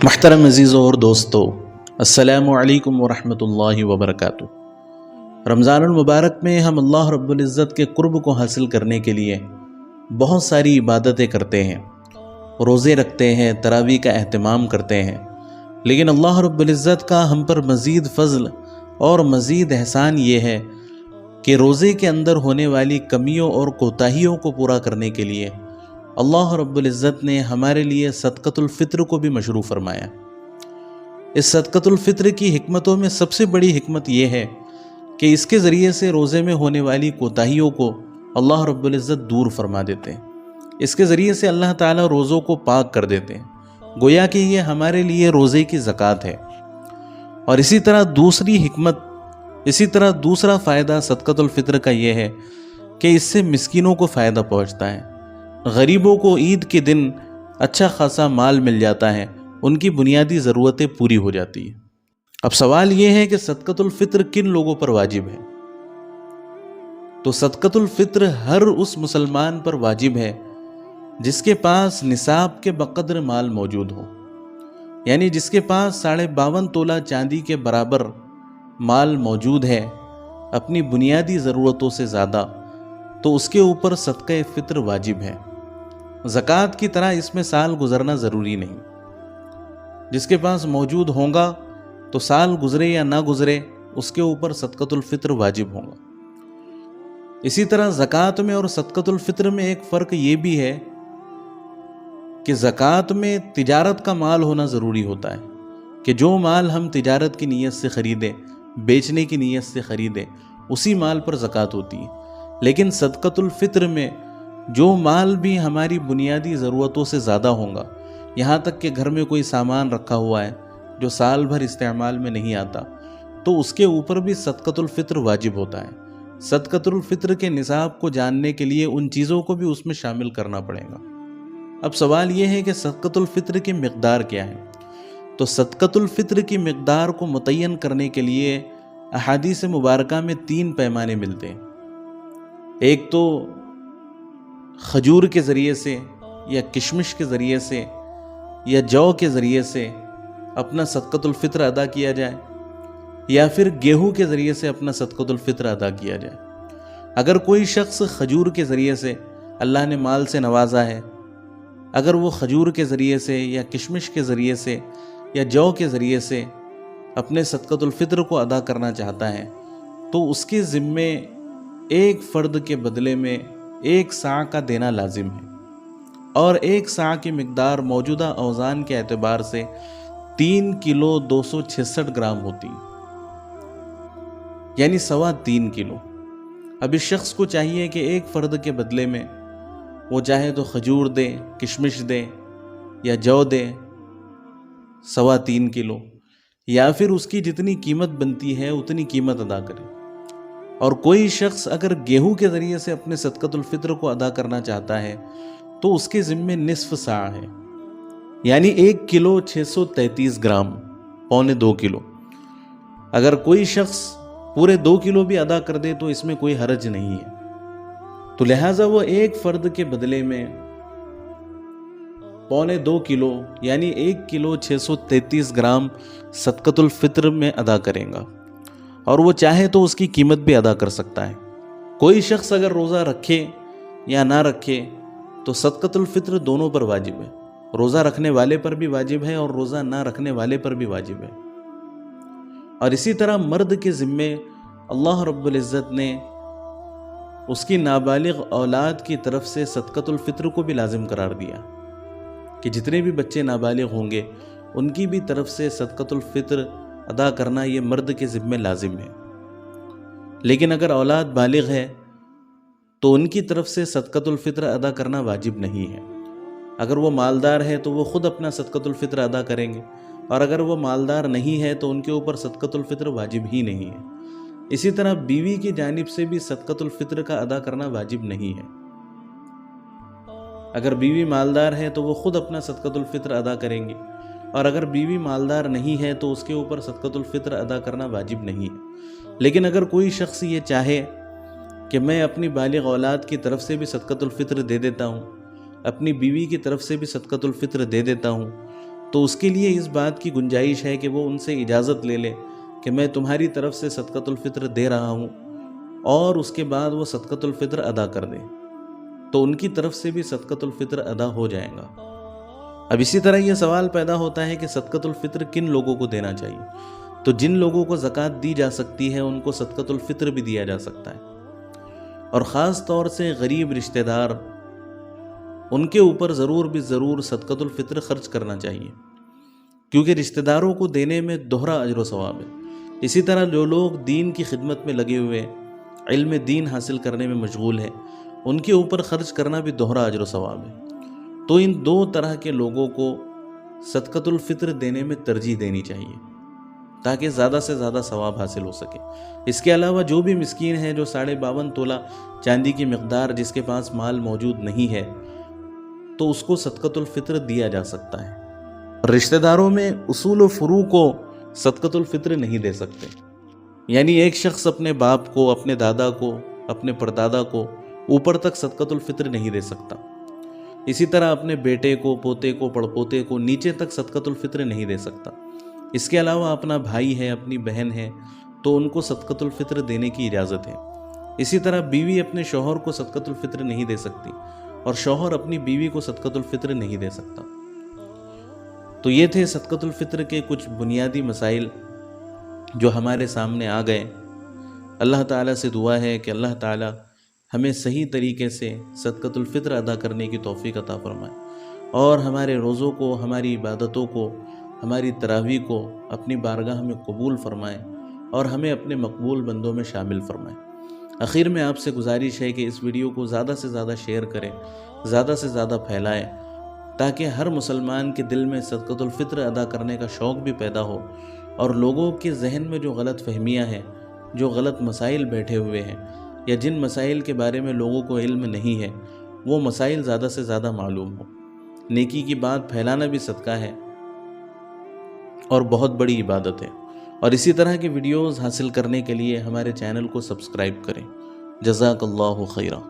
محترم عزیزوں اور دوستو، السلام علیکم ورحمۃ اللہ وبرکاتہ۔ رمضان المبارک میں ہم اللہ رب العزت کے قرب کو حاصل کرنے کے لیے بہت ساری عبادتیں کرتے ہیں، روزے رکھتے ہیں، تراویح کا اہتمام کرتے ہیں، لیکن اللہ رب العزت کا ہم پر مزید فضل اور مزید احسان یہ ہے کہ روزے کے اندر ہونے والی کمیوں اور کوتاہیوں کو پورا کرنے کے لیے اللہ رب العزت نے ہمارے لیے صدقۃ الفطر کو بھی مشروع فرمایا۔ اس صدقۃ الفطر کی حکمتوں میں سب سے بڑی حکمت یہ ہے کہ اس کے ذریعے سے روزے میں ہونے والی کوتاہیوں کو اللہ رب العزت دور فرما دیتے ہیں۔ اس کے ذریعے سے اللہ تعالیٰ روزوں کو پاک کر دیتے ہیں، گویا کہ یہ ہمارے لیے روزے کی زکوٰۃ ہے۔ اور اسی طرح دوسرا فائدہ صدقۃ الفطر کا یہ ہے کہ اس سے مسکینوں کو فائدہ پہنچتا ہے، غریبوں کو عید کے دن اچھا خاصا مال مل جاتا ہے، ان کی بنیادی ضرورتیں پوری ہو جاتی ہیں۔ اب سوال یہ ہے کہ صدقۃ الفطر کن لوگوں پر واجب ہے؟ تو صدقۃ الفطر ہر اس مسلمان پر واجب ہے جس کے پاس نصاب کے بقدر مال موجود ہو، یعنی جس کے پاس 52.5 تولہ چاندی کے برابر مال موجود ہے اپنی بنیادی ضرورتوں سے زیادہ، تو اس کے اوپر صدقہ فطر واجب ہے۔ زکوٰۃ کی طرح اس میں سال گزرنا ضروری نہیں، جس کے پاس موجود ہوگا تو سال گزرے یا نہ گزرے اس کے اوپر صدقۃ الفطر واجب ہوگا۔ اسی طرح زکوٰۃ میں اور صدقۃ الفطر میں ایک فرق یہ بھی ہے کہ زکوٰۃ میں تجارت کا مال ہونا ضروری ہوتا ہے، کہ جو مال ہم تجارت کی نیت سے خریدیں، بیچنے کی نیت سے خریدیں، اسی مال پر زکوٰۃ ہوتی ہے۔ لیکن صدقۃ الفطر میں جو مال بھی ہماری بنیادی ضرورتوں سے زیادہ ہوگا، یہاں تک کہ گھر میں کوئی سامان رکھا ہوا ہے جو سال بھر استعمال میں نہیں آتا، تو اس کے اوپر بھی صدقۃ الفطر واجب ہوتا ہے۔ صدقۃ الفطر کے نصاب کو جاننے کے لیے ان چیزوں کو بھی اس میں شامل کرنا پڑے گا۔ اب سوال یہ ہے کہ صدقۃ الفطر کی مقدار کیا ہے؟ تو صدقۃ الفطر کی مقدار کو متعین کرنے کے لیے احادیث مبارکہ میں 3 پیمانے ملتے ہیں۔ ایک تو کھجور کے ذریعے سے یا کشمش کے ذریعے سے یا جو کے ذریعے سے اپنا صدقۃ الفطر ادا کیا جائے، یا پھر گیہوں کے ذریعے سے اپنا صدقۃ الفطر ادا کیا جائے۔ اگر کوئی شخص کھجور کے ذریعے سے اللہ نے مال سے نوازا ہے، اگر وہ کھجور کے ذریعے سے یا کشمش کے ذریعے سے یا جو کے ذریعے سے اپنے صدقۃ الفطر کو ادا کرنا چاہتا ہے، تو اس کے ذمے ایک فرد کے بدلے میں 1 صاع کا دینا لازم ہے، اور 1 صاع کی مقدار موجودہ اوزان کے اعتبار سے 3 کلو 266 گرام ہوتی، یعنی 3.25 کلو۔ اب اس شخص کو چاہیے کہ ایک فرد کے بدلے میں وہ چاہے تو کھجور دے، کشمش دے یا جو دے 3.25 کلو، یا پھر اس کی جتنی قیمت بنتی ہے اتنی قیمت ادا کرے۔ اور کوئی شخص اگر گیہوں کے ذریعے سے اپنے صدقۃ الفطر کو ادا کرنا چاہتا ہے تو اس کے ذمے نصف صاع ہے، یعنی 1 کلو 633 گرام، 1.25 کلو۔ اگر کوئی شخص پورے 2 کلو بھی ادا کر دے تو اس میں کوئی حرج نہیں ہے، تو لہٰذا وہ ایک فرد کے بدلے میں 2.25 کلو یعنی 1 کلو 633 گرام صدقۃ الفطر میں ادا کرے گا، اور وہ چاہے تو اس کی قیمت بھی ادا کر سکتا ہے۔ کوئی شخص اگر روزہ رکھے یا نہ رکھے تو صدقۃ الفطر دونوں پر واجب ہے، روزہ رکھنے والے پر بھی واجب ہے اور روزہ نہ رکھنے والے پر بھی واجب ہے۔ اور اسی طرح مرد کے ذمے اللہ رب العزت نے اس کی نابالغ اولاد کی طرف سے صدقۃ الفطر کو بھی لازم قرار دیا کہ جتنے بھی بچے نابالغ ہوں گے ان کی بھی طرف سے صدقۃ الفطر ادا کرنا یہ مرد کے ذمے لازم ہے۔ لیکن اگر اولاد بالغ ہے تو ان کی طرف سے صدقۃ الفطر ادا کرنا واجب نہیں ہے۔ اگر وہ مالدار ہے تو وہ خود اپنا صدقۃ الفطر ادا کریں گے، اور اگر وہ مالدار نہیں ہے تو ان کے اوپر صدقۃ الفطر واجب ہی نہیں ہے۔ اسی طرح بیوی کی جانب سے بھی صدقۃ الفطر کا ادا کرنا واجب نہیں ہے۔ اگر بیوی مالدار ہے تو وہ خود اپنا صدقۃ الفطر ادا کریں گے، اور اگر بیوی مالدار نہیں ہے تو اس کے اوپر صدقۃ الفطر ادا کرنا واجب نہیں ہے۔ لیکن اگر کوئی شخص یہ چاہے کہ میں اپنی بالغ اولاد کی طرف سے بھی صدقۃ الفطر دے دیتا ہوں، اپنی بیوی کی طرف سے بھی صدقۃ الفطر دے دیتا ہوں، تو اس کے لیے اس بات کی گنجائش ہے کہ وہ ان سے اجازت لے لے کہ میں تمہاری طرف سے صدقۃ الفطر دے رہا ہوں، اور اس کے بعد وہ صدقۃ الفطر ادا کر دے، تو ان کی طرف سے بھی صدقۃ الفطر ادا ہو جائے گا۔ اب اسی طرح یہ سوال پیدا ہوتا ہے کہ صدقۃ الفطر کن لوگوں کو دینا چاہیے؟ تو جن لوگوں کو زکوٰۃ دی جا سکتی ہے ان کو صدقۃ الفطر بھی دیا جا سکتا ہے، اور خاص طور سے غریب رشتہ دار، ان کے اوپر ضرور بھی ضرور صدقۃ الفطر خرچ کرنا چاہیے، کیونکہ رشتہ داروں کو دینے میں دوہرا اجر و ثواب ہے۔ اسی طرح جو لوگ دین کی خدمت میں لگے ہوئے، علم دین حاصل کرنے میں مشغول ہیں، ان کے اوپر خرچ کرنا بھی دوہرا اجر و ثواب ہے۔ تو ان دو طرح کے لوگوں کو صدقۃ الفطر دینے میں ترجیح دینی چاہیے تاکہ زیادہ سے زیادہ ثواب حاصل ہو سکے۔ اس کے علاوہ جو بھی مسکین ہے جو 52.5 تولہ چاندی کی مقدار جس کے پاس مال موجود نہیں ہے، تو اس کو صدقۃ الفطر دیا جا سکتا ہے۔ رشتہ داروں میں اصول و فروع کو صدقۃ الفطر نہیں دے سکتے، یعنی ایک شخص اپنے باپ کو، اپنے دادا کو، اپنے پردادا کو اوپر تک صدقۃ الفطر نہیں دے سکتا۔ اسی طرح اپنے بیٹے کو، پوتے کو، پڑپوتے کو نیچے تک صدقۃ الفطر نہیں دے سکتا۔ اس کے علاوہ اپنا بھائی ہے، اپنی بہن ہے، تو ان کو صدقۃ الفطر دینے کی اجازت ہے۔ اسی طرح بیوی اپنے شوہر کو صدقۃ الفطر نہیں دے سکتی، اور شوہر اپنی بیوی کو صدقۃ الفطر نہیں دے سکتا۔ تو یہ تھے صدقۃ الفطر کے کچھ بنیادی مسائل جو ہمارے سامنے آ گئے۔ اللہ تعالیٰ سے دعا ہے کہ اللہ تعالیٰ ہمیں صحیح طریقے سے صدقۃ الفطر ادا کرنے کی توفیق عطا فرمائے، اور ہمارے روزوں کو، ہماری عبادتوں کو، ہماری تراویح کو اپنی بارگاہ میں قبول فرمائے، اور ہمیں اپنے مقبول بندوں میں شامل فرمائے۔ آخر میں آپ سے گزارش ہے کہ اس ویڈیو کو زیادہ سے زیادہ شیئر کریں، زیادہ سے زیادہ پھیلائیں، تاکہ ہر مسلمان کے دل میں صدقۃ الفطر ادا کرنے کا شوق بھی پیدا ہو، اور لوگوں کے ذہن میں جو غلط فہمیاں ہیں، جو غلط مسائل بیٹھے ہوئے ہیں، یا جن مسائل کے بارے میں لوگوں کو علم نہیں ہے، وہ مسائل زیادہ سے زیادہ معلوم ہو۔ نیکی کی بات پھیلانا بھی صدقہ ہے اور بہت بڑی عبادت ہے۔ اور اسی طرح کی ویڈیوز حاصل کرنے کے لیے ہمارے چینل کو سبسکرائب کریں۔ جزاک اللہ خیرہ۔